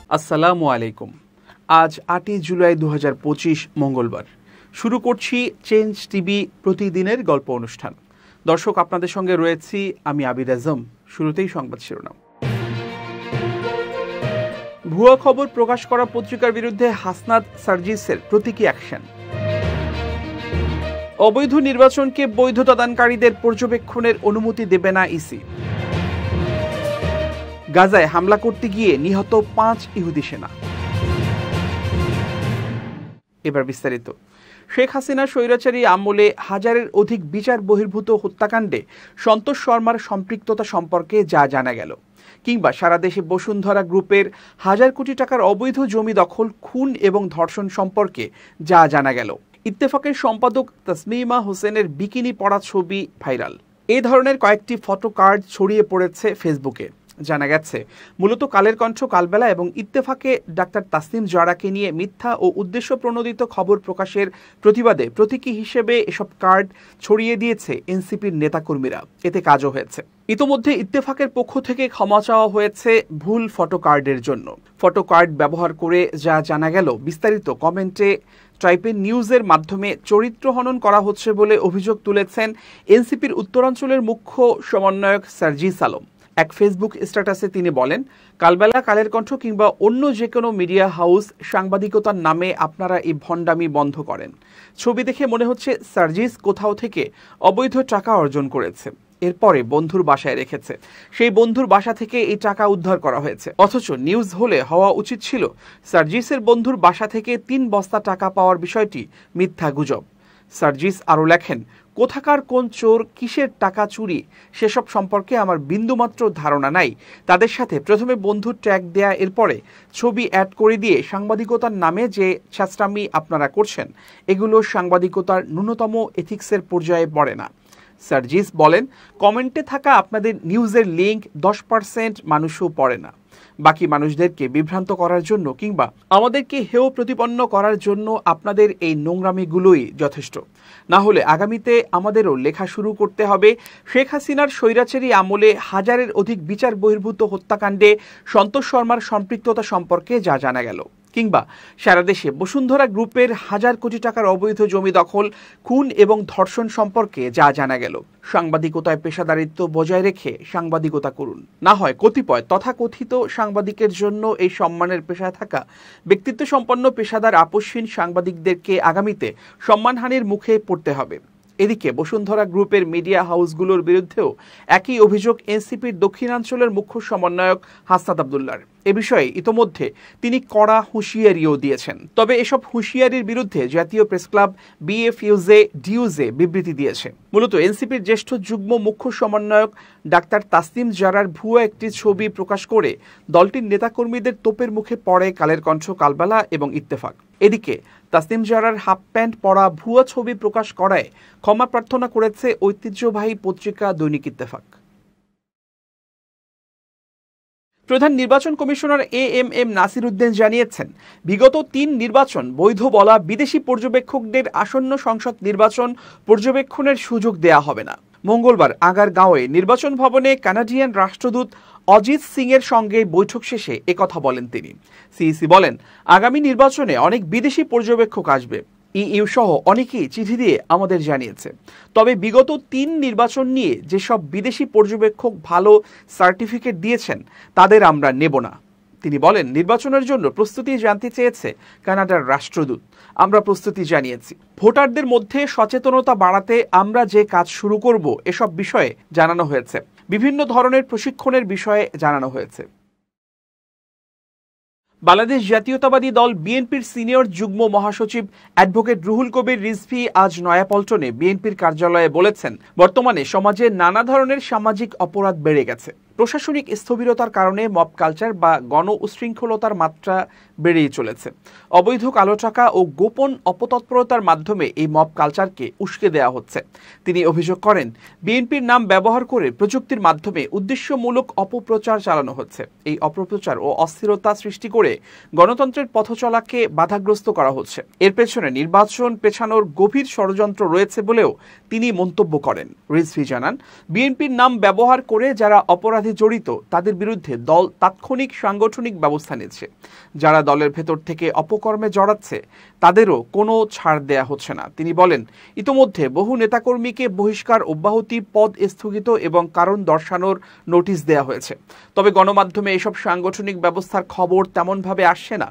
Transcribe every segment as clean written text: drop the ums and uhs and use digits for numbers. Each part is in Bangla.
আসসালামু আলাইকুম। আজ 8 জুলাই 2025 মঙ্গলবার। শুরু করছি চেঞ্জ টিভি প্রতিদিনের গল্প অনুষ্ঠান। দর্শক, আপনাদের সঙ্গে রয়েছি আমি আবির আজম। শুরুতেই সংবাদ শিরোনাম। ভুয়া খবর প্রকাশ করা পত্রিকার বিরুদ্ধে হাসনাত সার্জিসের প্রতীকী অ্যাকশন। অবৈধ নির্বাচনকে বৈধতাদানকারীদের পর্যবেক্ষণের অনুমতি দেবে না ইসি। গাজায় হামলা করতে গিয়ে নিহত 5 ইহুদি সেনা। এবার বিস্তারিত। শেখ হাসিনা স্বৈরাচারী আমলে হাজারের অধিক বিচার বহির্ভূত হত্যাকাণ্ডে সন্তোষ শর্মার সম্পৃক্ততা সম্পর্কে যা জানা গেল, কিংবা সারা দেশে বসুন্ধরা গ্রুপের হাজার কোটি টাকার অবৈধ জমি দখল, খুন এবং ধর্ষণ সম্পর্কে যা জানা গেল। ইত্তেফাকের সম্পাদক তাসমিমা হোসেনের বিকিনি পরা ছবি ভাইরাল। এই ধরনের কয়েকটি ফটো কার্ড ছড়িয়ে পড়েছে ফেসবুকে। জানা গেছে, মূলত কালের কণ্ঠ, কালবেলা এবং ইত্তেফাকে ডাক্তার তাসনিম জারাকে নিয়ে মিথ্যা ও উদ্দেশ্য প্রণোদিত খবর প্রকাশের প্রতিবাদে প্রতীকী হিসেবে এসব কার্ড ছড়িয়ে দিয়েছে এনসিপির নেতাকর্মীরা। এতে কাজও হয়েছে। ইতোমধ্যে ইত্তেফাকের পক্ষ থেকে ক্ষমা চাওয়া হয়েছে ভুল ফটো কার্ডের জন্য। ফটো কার্ড ব্যবহার করে যা জানা গেল, বিস্তারিত কমেন্টে টাইপের নিউজের মাধ্যমে চরিত্র হনন করা হচ্ছে বলে অভিযোগ তুলেছেন এনসিপির উত্তরাঞ্চলের মুখ্য সমন্বয়ক সার্জিস আলম। এক ফেসবুক স্ট্যাটাসে তিনি বলেন, কালবেলা, কালের কণ্ঠ কিংবা অন্য যে কোনো মিডিয়া হাউস সাংবাদিকতার নামে আপনারা এই ভণ্ডামি বন্ধ করেন। ছবি দেখে মনে হচ্ছে সার্জিস কোথাও থেকে অবৈধ টাকা অর্জন করেছে, এরপরে বন্ধুর বাসায় রেখেছে, সেই বন্ধুর বাসা থেকে এই টাকা উদ্ধার করা হয়েছে। অথচ নিউজ হলে হওয়া উচিত ছিল সার্জিসের বন্ধুর বাসা থেকে 3 বস্তা টাকা পাওয়ার বিষয়টি মিথ্যা গুজব। সার্জিস আরও লেখেন, কোথাকার কোন চোর কিসের টাকা চুরি সেসব সম্পর্কে আমার বিন্দুমাত্র ধারণা নাই। তাদের সাথে প্রথমে বন্ধুর ট্যাগ দেয়া, এরপরে ছবি অ্যাড করে দিয়ে সাংবাদিকতার নামে যে ছ্যাঁচড়ামি আপনারা করছেন, এগুলো সাংবাদিকতার ন্যূনতম এথিক্সের পর্যায়ে পড়ে না। সার্জিস বলেন, কমেন্টে থাকা আপনাদের নিউজের লিঙ্ক 10% মানুষও পড়ে না। বাকি মানুষদেরকে বিভ্রান্ত করার জন্য কিংবা আমাদেরকে হেয় প্রতিপন্ন করার জন্য আপনাদের এই নোংরামিগুলোই যথেষ্ট। না হলে আগামীতে আমাদেরও লেখা শুরু করতে হবে শেখ হাসিনার স্বৈরাচারী আমলে হাজারের অধিক বিচার বহির্ভূত হত্যাকাণ্ডে সন্তোষ শর্মার সম্পৃক্ততা সম্পর্কে যা জানা গেল, কিংবা সারা দেশে বসুন্ধরা গ্রুপের হাজার কোটি টাকার অবৈধ জমি দখল, খুন এবং ধর্ষণ সম্পর্কে যা জানা গেল। সাংবাদিকতায় পেশাদারিত্ব বজায় রেখে সাংবাদিকতা করুন। না হয় কতিপয় তথাকথিত সাংবাদিকের জন্য এই সম্মানের পেশায় থাকা ব্যক্তিত্ব সম্পন্ন পেশাদার আপসহীন সাংবাদিকদেরকে আগামীতে সম্মানহানির মুখে পড়তে হবে। এদিকে বসুন্ধরা গ্রুপের মিডিয়া হাউসগুলোর বিরুদ্ধেও একই অভিযোগ এনসিপির দক্ষিণাঞ্চলের মুখ্য সমন্বয়ক হাসনাত আবদুল্লাহর। এ বিষয়ে ইতোমধ্যে তিনি কড়া হুঁশিয়ারিও দিয়েছেন। তবে এসব হুঁশিয়ারির বিরুদ্ধে জাতীয় প্রেস ক্লাব ডিউজে বিবৃতি দিয়েছে। মূলত এনসিপির জ্যেষ্ঠ যুগ্ম মুখ্য সমন্বয়ক ডাক্তার তাসনিম জারার ভুয়া একটি ছবি প্রকাশ করে দলটির নেতাকর্মীদের তোপের মুখে পড়ে কালের কণ্ঠ, কালবেলা এবং ইত্তেফাক। এদিকে তাসনিম জারার হাফ প্যান্ট পরা ভুয়া ছবি প্রকাশ করায় ক্ষমা প্রার্থনা করেছে ঐতিহ্যবাহী পত্রিকা দৈনিক ইত্তেফাক। প্রধান নির্বাচন কমিশনার এএমএম নাসির উদ্দিন জানিয়েছেন, বিগত 3 নির্বাচন বৈধ বলা বিদেশি পর্যবেক্ষকদের আসন্ন সংসদ নির্বাচন পর্যবেক্ষণের সুযোগ দেয়া হবে না। মঙ্গলবার আগারগাঁওয়ে নির্বাচন ভবনে কানাডিয়ান রাষ্ট্রদূত অজিত সিং এর সঙ্গে বৈঠক শেষে একথা বলেন তিনি। সিইসি বলেন, আগামী নির্বাচনে অনেক বিদেশি পর্যবেক্ষক আসবে। ইইউ সহ অনেকেই চিঠি দিয়ে আমাদের জানিয়েছে। তবে বিগত 3 নির্বাচন নিয়ে যেসব বিদেশি পর্যবেক্ষক ভালো সার্টিফিকেট দিয়েছেন তাদের আমরা নেব না। তিনি বলেন, নির্বাচনের জন্য প্রস্তুতি জানতে চেয়েছে কানাডার রাষ্ট্রদূত। আমরা প্রস্তুতি জানিয়েছি। ভোটারদের মধ্যে সচেতনতা বাড়াতে আমরা যে কাজ শুরু করব এসব বিষয়ে জানানো হয়েছে। বিভিন্ন ধরনের প্রশিক্ষণের বিষয়ে জানানো হয়েছে। বাংলাদেশ জাতীয়তাবাদী দল বিএনপির সিনিয়র যুগ্ম মহাসচিব অ্যাডভোকেট রুহুল কবির রিজভী আজ নয়াপল্টনে বিএনপির কার্যালয়ে বলেছেন, বর্তমানে সমাজে নানা ধরনের সামাজিক অপরাধ বেড়ে গেছে। প্রশাসনিক স্থবিরতার কারণে মব কালচার বা গণ উশৃঙ্খলতার মাত্রা বেড়েই চলেছে। অবৈধ কালো টাকা ও গোপন অপতৎপরতার মাধ্যমে এই মব কালচারকে উস্কে দেওয়া হচ্ছে। তিনি অভিযোগ করেন, বিএনপির নাম ব্যবহার করে প্রযুক্তির মাধ্যমে উদ্দেশ্যমূলক অপপ্রচার চালানো হচ্ছে। এই অপপ্রচার ও অস্থিরতা সৃষ্টি করে গণতন্ত্রের পথচলাকে বাধাগ্রস্ত করা হচ্ছে। এর পেছনে নির্বাচন পেছানোর গভীর ষড়যন্ত্র রয়েছে বলেও তিনি মন্তব্য করেন। রিজভী জানান, বিএনপির নাম ব্যবহার করে যারা অপরাধে জড়িত তাদের বিরুদ্ধে দল তাৎক্ষণিক সাংগঠনিক ব্যবস্থা নিচ্ছে। যারা দলের ভেতর থেকে অপকর্মে জড়াচ্ছে তাদেরও কোনো ছাড় দেয়া হচ্ছে না। তিনি বলেন, ইতোমধ্যে বহু নেতাকর্মীকে বহিষ্কার, অব্যাহতি, পদ স্থগিত এবং কারণ দর্শানোর নোটিশ দেয়া হয়েছে। তবে গণমাধ্যমে এসব সাংগঠনিক ব্যবস্থার খবর তেমনভাবে আসছে না।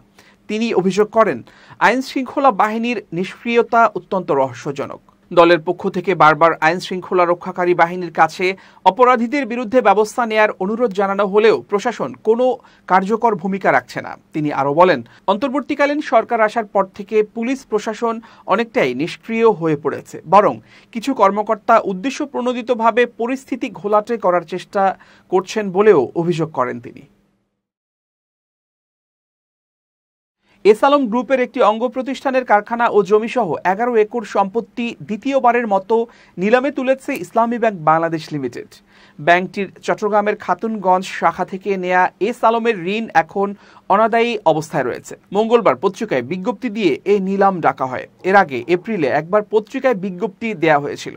তিনি অভিযোগ করেন, আইন শৃঙ্খলা বাহিনীর নিষ্ক্রিয়তা অত্যন্ত রহস্যজনক। দলের পক্ষ থেকে বারবার আইন শৃঙ্খলা রক্ষাকারী বাহিনীর কাছে অপরাধীদের বিরুদ্ধে ব্যবস্থা নেয়ার অনুরোধ জানানো হলেও প্রশাসন কোনো কার্যকর ভূমিকা রাখছে না। তিনি আরও বলেন, অন্তর্বর্তীকালীন সরকার আসার পর থেকে পুলিশ প্রশাসন অনেকটাই নিষ্ক্রিয় হয়ে পড়েছে। বরং কিছু কর্মকর্তা উদ্দেশ্যপ্রণোদিতভাবে পরিস্থিতি ঘোলাটে করার চেষ্টা করছেন বলেও অভিযোগ করেন তিনি। এস আলম গ্রুপের একটি অঙ্গ প্রতিষ্ঠানের কারখানা ও জমিসহ 11 একর সম্পত্তি দ্বিতীয়বারের মতো নিলামে তুলেছে ইসলামী ব্যাংক বাংলাদেশ লিমিটেড। ব্যাংকটির চট্টগ্রামের খাতুনগঞ্জ শাখা থেকে নেয়া এস আলমের ঋণ এখন অনাদায়ী অবস্থায় রয়েছে। মঙ্গলবার পত্রিকায় বিজ্ঞপ্তি দিয়ে এই নিলাম ডাকা হয়। এর আগে এপ্রিলে একবার পত্রিকায় বিজ্ঞপ্তি দেয়া হয়েছিল।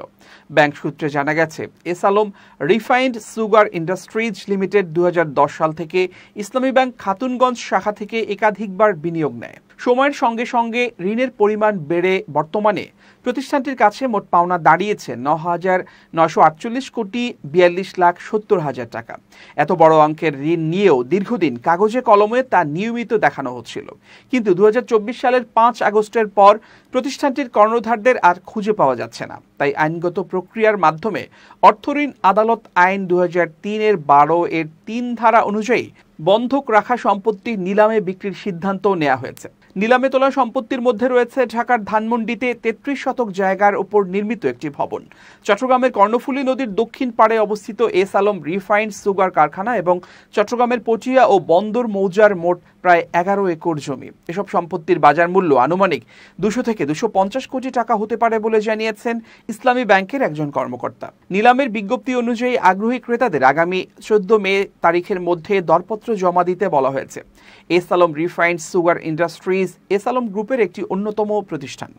ব্যাংক সূত্রে জানা গেছে, S Alam refined sugar industries limited 2010 সাল থেকে ইসলামী ব্যাংক খাতুনগঞ্জ শাখা থেকে একাধিকবার বিনিয়োগ নেয়। সময়ের সঙ্গে সঙ্গে ঋণের পরিমাণ বেড়ে বর্তমানে প্রতিষ্ঠানটির কাছে মোট পাওনা দাঁড়িয়েছে 9,948 কোটি 42,70,000 টাকা। এত বড় অঙ্কের ঋণ নিয়েও দীর্ঘদিন কাগজে কলমে তা নিয়মিত দেখানো হচ্ছিল। কিন্তু 2024 সালের 5 আগস্টের পর প্রতিষ্ঠানটির কর্ণধারদের আর খুঁজে পাওয়া যাচ্ছে না। তাই আইনগত প্রক্রিয়ার মাধ্যমে অর্থঋণ আদালত আইন 2003-এর 12 এর 3 ধারা অনুযায়ী বন্ধক রাখা সম্পত্তি নিলামে বিক্রির সিদ্ধান্ত নেওয়া হয়েছে। নিলামে তোলা সম্পত্তির মধ্যে রয়েছে ঢাকার ধানমন্ডিতে 33 শতক জায়গার উপর নির্মিত একটি ভবন, চট্টগ্রামের কর্ণফুলী নদীর দক্ষিণ পাড়ে অবস্থিত এস আলম রিফাইন্ড সুগার কারখানা এবং চট্টগ্রামের পটিয়া ও বন্দর মৌজার মোট প্রায় 11 একর জমি। এসব সম্পত্তির বাজার মূল্য আনুমানিক 200 থেকে 250 কোটি টাকা হতে পারে বলে জানিয়েছেন ইসলামী ব্যাংকের একজন কর্মকর্তা। নিলামের বিজ্ঞপ্তি অনুযায়ী আগ্রহী ক্রেতাদের আগামী 14 মে তারিখের মধ্যে দরপত্র জমা দিতে বলা হয়েছে। S Alam refined sugar industries S Alam গ্রুপের একটি অন্যতম প্রতিষ্ঠান।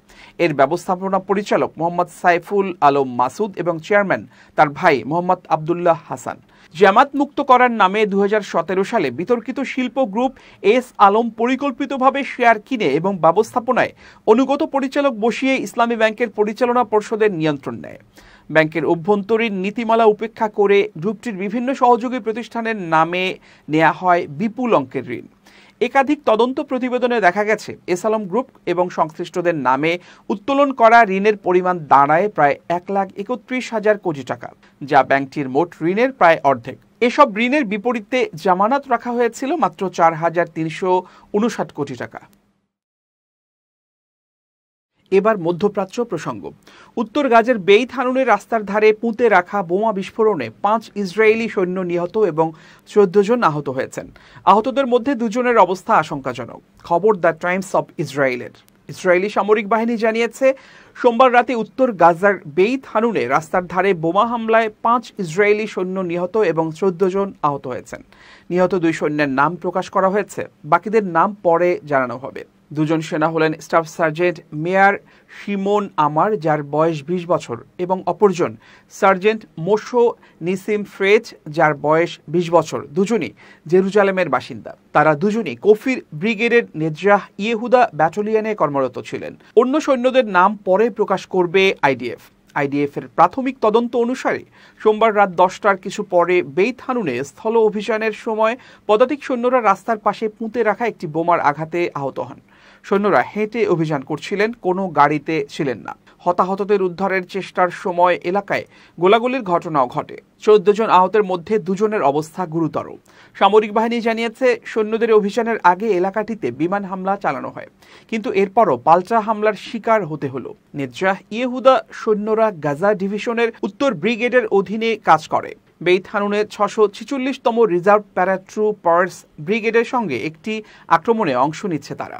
এর ব্যবস্থাপনা পরিচালক মোহাম্মদ সাইফুল আলম মাসুদ এবং চেয়ারম্যান তার ভাই মোহাম্মদ আবদুল্লাহ হাসান। জামাত মুক্ত করার নামে 2017 সালে বিতর্কিত শিল্প গ্রুপ এস আলম পরিকল্পিতভাবে শেয়ার কিনে এবং ব্যবস্থাপনায় অনুগত পরিচালক বসিয়ে ইসলামী ব্যাংকের পরিচালনা পর্ষদের নিয়ন্ত্রণ নেয়। ব্যাংকের অভ্যন্তরীণ নীতিমালা উপেক্ষা করে গ্রুপটির বিভিন্ন সহযোগী প্রতিষ্ঠানের নামে নেওয়া হয় বিপুল অঙ্কের ঋণ। একাধিক তদন্ত প্রতিবেদনে দেখা গেছে, এস আলম গ্রুপ এবং সংশ্লিষ্টদের নামে উত্তোলন করা ঋণের পরিমাণ দাঁড়ায় প্রায় 1,31,000 কোটি টাকা, যা ব্যাংকটির মোট ঋণের প্রায় অর্ধেক। এসব ঋণের বিপরীতে জামানত রাখা হয়েছিল মাত্র 4,359 কোটি টাকা। এবার মধ্যপ্রাচ্য প্রসঙ্গ। উত্তর গাজার বেইত হানুনের রাস্তার ধারে পুঁতে রাখা বোমা বিস্ফোরণে 5 ইসরায়েলি সৈন্য নিহত এবং 14 জন আহত হয়েছেন। আহতদের মধ্যে 2 জনের অবস্থা আশঙ্কাজনক। খবর দ্য টাইমস অব ইসরায়েলের। ইসরায়েলি সামরিক বাহিনী জানিয়েছে, সোমবার রাতে উত্তর গাজার বেইত হানুনে রাস্তার ধারে বোমা হামলায় 5 ইসরায়েলি সৈন্য নিহত এবং 14 জন আহত হয়েছেন। নিহত 2 সৈন্যের নাম প্রকাশ করা হয়েছে, বাকিদের নাম পরে জানানো হবে। 2 জন সেনা হলেন স্টাফ সার্জেন্ট মেয়ার শিমোন আমার, যার বয়স 20 বছর, এবং অপরজন সার্জেন্ট মোশো নিসিম ফ্রেজ, যার বয়স 20 বছর। দুজনই জেরুজালেমের বাসিন্দা। তারা দুজনই কফির ব্রিগেডের নেজরাহ ইয়েহুদা ব্যাটালিয়নে কর্মরত ছিলেন। অন্য সৈন্যদের নাম পরে প্রকাশ করবে আইডিএফ এর প্রাথমিক তদন্ত অনুসারে সোমবার রাত 10টার কিছু পরে বেইত হানুনে স্থল অভিযানের সময় পদাতিক সৈন্যরা রাস্তার পাশে পুঁতে রাখা একটি বোমার আঘাতে আহত হন। সৈন্যরা হেঁটে অভিযান করছিলেন, কোনো গাড়িতে ছিলেন না। হতাহতদের উদ্ধারের চেষ্টার সময় এলাকায় গোলাগুলির ঘটনাও ঘটে। 14 জন আহতের মধ্যে 2 জনের অবস্থা গুরুতর। সামরিক বাহিনী জানিয়েছে, সৈন্যদের অভিযানের আগে এলাকাটিতে বিমান হামলা চালানো হয়, কিন্তু এরপরও পাল্টা হামলার শিকার হতে হলো। নেজরাহ ইয়েহুদা সৈন্যরা গাজা ডিভিশনের উত্তর ব্রিগেডের অধীনে কাজ করে। বেইত হানুনের 646তম রিজার্ভ প্যারাট্রুপার্স ব্রিগেডের সঙ্গে একটি আক্রমণে অংশ নিচ্ছে তারা।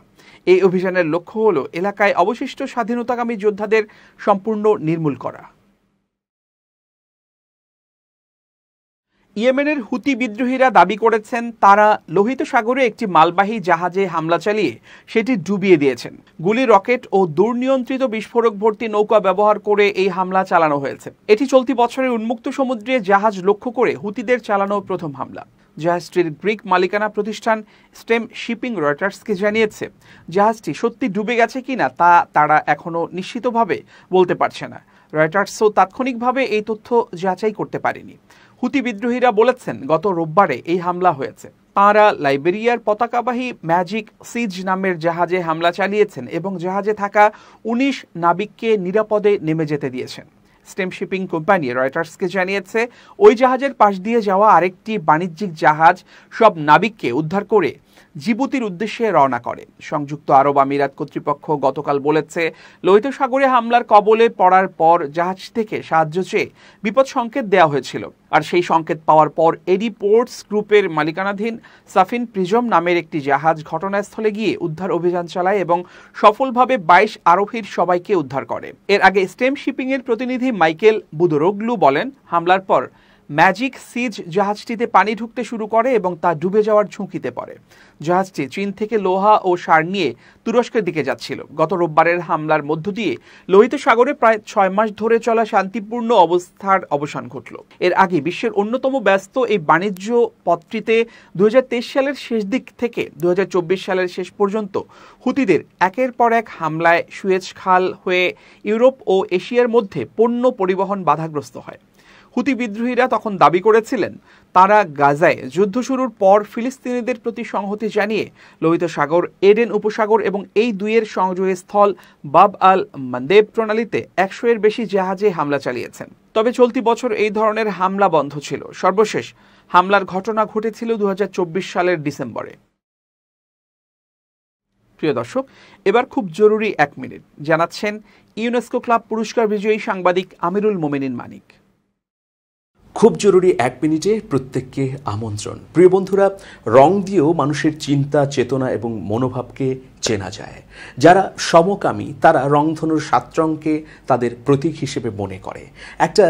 এই অভিযানের লক্ষ্য হল এলাকায় অবশিষ্ট স্বাধীনতাকামী যোদ্ধাদের সম্পূর্ণ নির্মূল করা। ইয়েমেনের হুতি বিদ্রোহীরা দাবি করেছেন তারা লোহিত সাগরে একটি মালবাহী জাহাজে হামলা চালিয়ে সেটি ডুবিয়ে দিয়েছেন। গুলি, রকেট ও দুর্নিয়ন্ত্রিত বিস্ফোরক ভর্তি নৌকা ব্যবহার করে এই হামলা চালানো হয়েছে। এটি চলতি বছরের উন্মুক্ত সমুদ্রে জাহাজ লক্ষ্য করে হুতিদের চালানো প্রথম হামলা। জাহাজটির গ্রিক মালিকানা প্রতিষ্ঠান স্টেম শিপিং রয়টার্সকে জানিয়েছে জাহাজটি সত্যি ডুবে গেছে কিনা তা তারা এখনো নিশ্চিতভাবে বলতে পারছে না। রয়টার্সও তাৎক্ষণিকভাবে এই তথ্য যাচাই করতে পারেনি। হুতি বিদ্রোহীরা বলেছেন গত রোববারে এই হামলা হয়েছে। তাঁরা লাইবেরিয়ার পতাকাবাহী ম্যাজিক সিজ নামের জাহাজে হামলা চালিয়েছেন এবং জাহাজে থাকা ১৯ নাবিককে নিরাপদে নেমে যেতে দিয়েছেন। স্টেম শিপিং কোম্পানি রয়টার্সকে জানিয়েছে ওই জাহাজের পাশ দিয়ে যাওয়া আরেকটি বাণিজ্যিক জাহাজ সব নাবিককে উদ্ধার করে জিবুতির উদ্দেশ্যে রওনা করে। সংযুক্ত আরব আমিরাত কর্তৃপক্ষ গতকাল বলেছে লোহিত সাগরে হামলার কবলে পড়ার পর জাহাজ থেকে সাহায্য চেয়ে বিপদ সংকেত দেওয়া হয়েছিল। আর সেই সংকেত পাওয়ার পর এডি পোর্টস গ্রুপের মালিকানাধীন সাফিন প্রিজম নামের একটি জাহাজ ঘটনাস্থলে গিয়ে উদ্ধার অভিযান চালায় এবং সফলভাবে ২২ আরোহীর সবাইকে উদ্ধার করে। এর আগে স্টেম শিপিং এর প্রতিনিধি মাইকেল বুদরোগলু বলেন হামলার পর ম্যাজিক সিজ জাহাজটিতে পানি ঢুকতে শুরু করে এবং তা ডুবে যাওয়ার ঝুঁকিতে পড়ে। জাহাজটি চীন থেকে লোহা ও সার নিয়ে তুরস্কের দিকে যাচ্ছিল। গত রোববারের হামলার মধ্য দিয়ে লোহিত সাগরে প্রায় ৬ মাস ধরে চলা শান্তিপূর্ণ অবস্থার অবসান ঘটল। এর আগে বিশ্বের অন্যতম ব্যস্ত এই বাণিজ্য পথটিতে ২০২৩ সালের শেষ দিক থেকে ২০২৪ সালের শেষ পর্যন্ত হুতিদের একের পর এক হামলায় সুয়েজ খাল হয়ে ইউরোপ ও এশিয়ার মধ্যে পণ্য পরিবহন বাধাগ্রস্ত হয়। হুতি বিদ্রোহীরা তখন দাবি করেছিলেন তারা গাজায় যুদ্ধ শুরুর পর ফিলিস্তিনিদের প্রতি সংহতি জানিয়ে লোহিত সাগর, এডেন উপসাগর এবং এই দুইয়ের সংযোগস্থল বাব আল মান্দেব প্রণালীতে ১০০-এর বেশি জাহাজে হামলা চালিয়েছেন। তবে চলতি বছর এই ধরনের হামলা বন্ধ ছিল। সর্বশেষ হামলার ঘটনা ঘটেছিল ২০২৪ সালের ডিসেম্বরে। প্রিয় দর্শক, এবার খুব জরুরি ১ মিনিট জানাচ্ছেন ইউনেস্কো ক্লাব পুরস্কার বিজয়ী সাংবাদিক আমিরুল মোমিনিন মানিক। খুব জরুরি ১ মিনিটে প্রত্যেককে আমন্ত্রণ। প্রিয় বন্ধুরা, রং দিয়েও মানুষের চিন্তা, চেতনা এবং মনোভাবকে চেনা যায়। যারা সমকামী তারা রংধনুর ৭ রঙকে তাদের প্রতীক হিসেবে মনে করে। একটা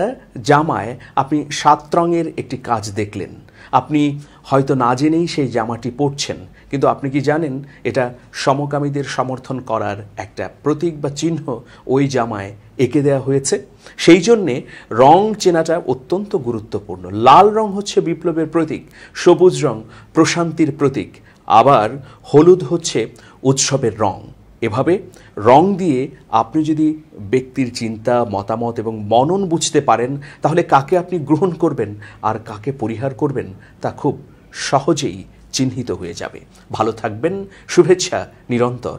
জামায় আপনি ৭ রঙের একটি কাজ দেখলেন, আপনি হয়তো না জেনেই সেই জামাটি পরছেন, কিন্তু আপনি কি জানেন এটা সমকামীদের সমর্থন করার একটা প্রতীক বা চিহ্ন ওই জামায় এঁকে দেওয়া হয়েছে। সেই জন্যে রং চেনাটা অত্যন্ত গুরুত্বপূর্ণ। লাল রং হচ্ছে বিপ্লবের প্রতীক, সবুজ রং প্রশান্তির প্রতীক, আবার হলুদ হচ্ছে উৎসবের রং। এভাবে রং দিয়ে আপনি যদি ব্যক্তির চিন্তা, মতামত এবং মনন বুঝতে পারেন তাহলে কাকে আপনি গ্রহণ করবেন আর কাকে পরিহার করবেন তা খুব সহজেই চিহ্নিত হয়ে যাবে। ভালো থাকবেন, শুভেচ্ছা নিরন্তর।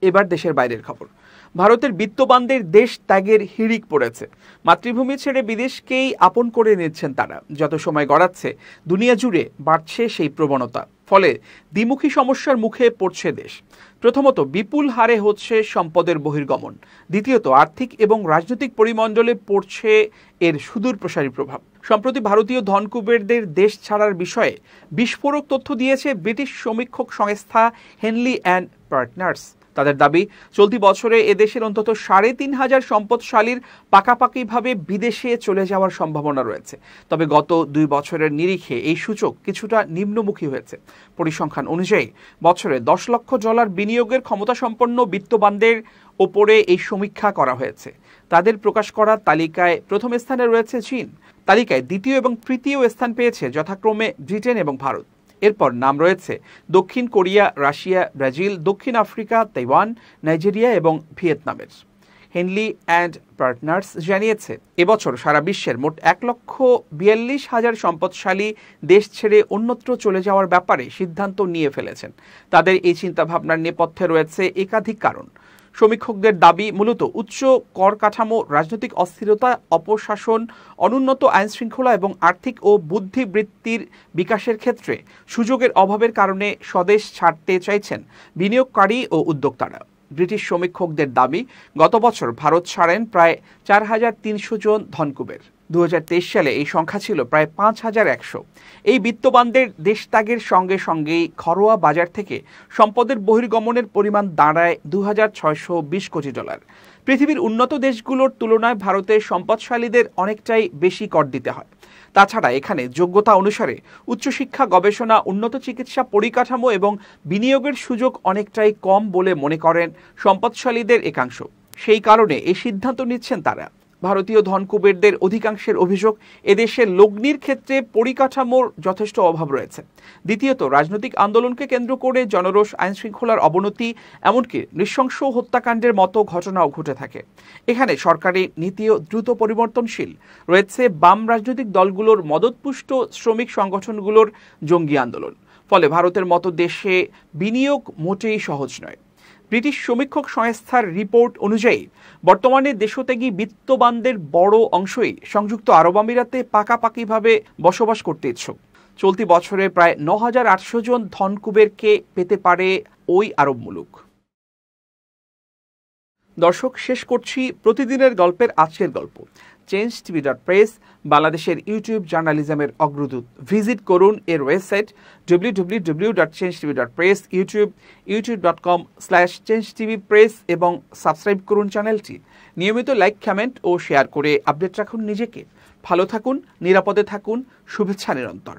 এবার দেশের বাইরের খবর। ভারতের বিত্তবানদের দেশ ত্যাগের হিড়িক পড়েছে। মাতৃভূমি ছেড়ে বিদেশকেই আপন করে নিচ্ছেন তারা। যত সময় গড়াচ্ছে দুনিয়া জুড়ে বাড়ছে সেই প্রবণতা। ফলে দ্বিমুখী সমস্যার মুখে পড়ছে দেশ। প্রথমত, বিপুল হারে হচ্ছে সম্পদের বহির্গমন। দ্বিতীয়ত, আর্থিক এবং রাজনৈতিক পরিমণ্ডলে পড়ছে এর সুদূর প্রসারী প্রভাব। সম্প্রতি ভারতীয় ধনকুবেরদের দেশ ছাড়ার বিষয়ে বিস্ফোরক তথ্য দিয়েছে ব্রিটিশ সমীক্ষক সংস্থা হেনলি অ্যান্ড পার্টনার্স। তাদের দাবি, চলতি বছরে এদেশের অন্তত ৩,৫০০ সম্পদশালীর পাকাপাকিভাবে বিদেশে চলে যাওয়ার সম্ভাবনা রয়েছে। তবে গত ২ বছরের নিরিখে এই সূচক কিছুটা নিম্নমুখী হয়েছে। পরিসংখ্যান অনুযায়ী বছরে $10 লক্ষ বিনিয়োগের ক্ষমতাসম্পন্ন বিত্তবানদের ওপরে এই সমীক্ষা করা হয়েছে। তাদের প্রকাশ করা তালিকায় প্রথম স্থানে রয়েছে চীন। তালিকায় দ্বিতীয় এবং তৃতীয় স্থান পেয়েছে যথাক্রমে ব্রিটেন এবং ভারত। এরপর নাম রয়েছে দক্ষিণ কোরিয়া, রাশিয়া, ব্রাজিল, দক্ষিণ আফ্রিকা, তাইওয়ান, নাইজেরিয়া এবং ভিয়েতনামের। হেনলি অ্যান্ড পার্টনার্স জানিয়েছে এবছর সারা বিশ্বের মোট ১,৪২,০০০ সম্পদশালী দেশ ছেড়ে অন্যত্র চলে যাওয়ার ব্যাপারে সিদ্ধান্ত নিয়ে ফেলেছেন। তাদের এই চিন্তাভাবনার নেপথ্যে রয়েছে একাধিক কারণ। সমীক্ষকদের দাবি, মূলত উচ্চ কর কাঠামো, রাজনৈতিক অস্থিরতা, অপশাসন, অনুন্নত আইনশৃঙ্খলা এবং আর্থিক ও বুদ্ধিবৃত্তির বিকাশের ক্ষেত্রে সুযোগের অভাবের কারণে স্বদেশ ছাড়তে চাইছেন বিনিয়োগকারী ও উদ্যোক্তারা। ব্রিটিশ সমীক্ষকদের দাবি, গত বছর ভারত ছাড়েন প্রায় ৪,৩০০ জন ধনকুবের। 2023 সালে এই সংখ্যা ছিল প্রায় 5,100। এই বিত্তবানদের দেশত্যাগের সঙ্গে সঙ্গেই ঘরোয়া বাজার থেকে সম্পদের বহির্গমনের পরিমাণ দাঁড়ায় $2,620 কোটি। পৃথিবীর উন্নত দেশগুলোর তুলনায় ভারতের সম্পদশালীদের অনেকটাই বেশি কর দিতে হয়। তাছাড়া এখানে যোগ্যতা অনুসারে উচ্চশিক্ষা, গবেষণা, উন্নত চিকিৎসা পরিকাঠামো এবং বিনিয়োগের সুযোগ অনেকটাই কম বলে মনে করেন সম্পদশালীদের একাংশ। সেই কারণে এই সিদ্ধান্ত নিচ্ছেন তারা। ভারতীয় ধনকুবেরদের অধিকাংশের অভিযোগ, এদেশের লগ্নির ক্ষেত্রে পরিকাঠামোর যথেষ্ট অভাব রয়েছে। দ্বিতীয়ত, রাজনৈতিক আন্দোলনকে কেন্দ্র করে জনরোষ, আইনশৃঙ্খলার অবনতি, এমনকি নৃশংস হত্যাকাণ্ডের মতো ঘটনাও ঘটে থাকে। এখানে সরকারি নীতিও দ্রুত পরিবর্তনশীল। রয়েছে বাম রাজনৈতিক দলগুলোর মদতপুষ্ট শ্রমিক সংগঠনগুলোর জঙ্গি আন্দোলন। ফলে ভারতের মতো দেশে বিনিয়োগ মোটেই সহজ নয়। ব্রিটিশ সমীক্ষক সংস্থার রিপোর্ট অনুযায়ী বর্তমানে দেশত্যাগী বিত্তবানদের বড় অংশই সংযুক্ত আরব আমিরাতে পাকাপাকিভাবে বসবাস করতে ইচ্ছুক। চলতি বছরে প্রায় 9,800 জন ধনকুবেরকে পেতে পারে ওই আরব মুলুক। দর্শক, শেষ করছি প্রতিদিনের গল্পের আজকের গল্প। changetv.press বাংলাদেশের ইউটিউব জার্নালিজমের অগ্রদূত। ভিজিট করুন এর ওয়েবসাইট www.changetv.press, youtube.com/changetvpress এবং সাবস্ক্রাইব করুন চ্যানেলটি। নিয়মিত লাইক, কমেন্ট ও শেয়ার করে আপডেট রাখুন নিজেকে। ভালো থাকুন, নিরাপদে থাকুন, শুভেচ্ছা নিরন্তর।